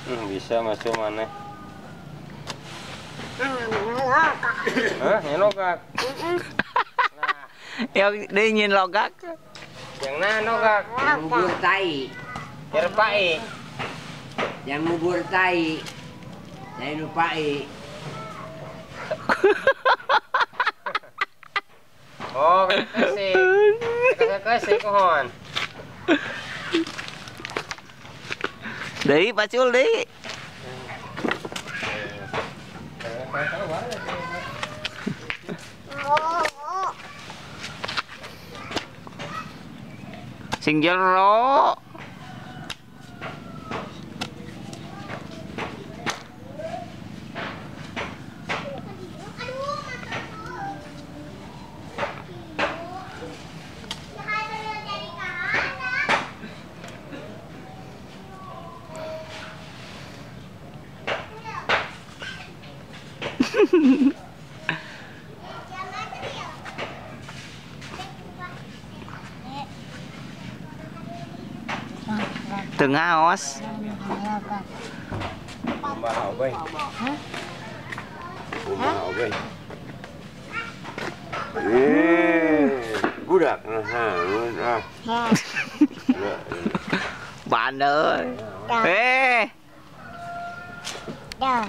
Bisa masuk mana? Hah, yang nogak? Nah, Yang dia ingin logak. yang nah nogak? Yang bubur tai. Yerpai. Yang bubur tai. Saya lupai. Oh, kasih kohon. Đấy, Pacul đấy. Sing jero. Tengah os. Mahal bay. Mahal bay. Budak nah. Bạn ơi. Ê. Đâu.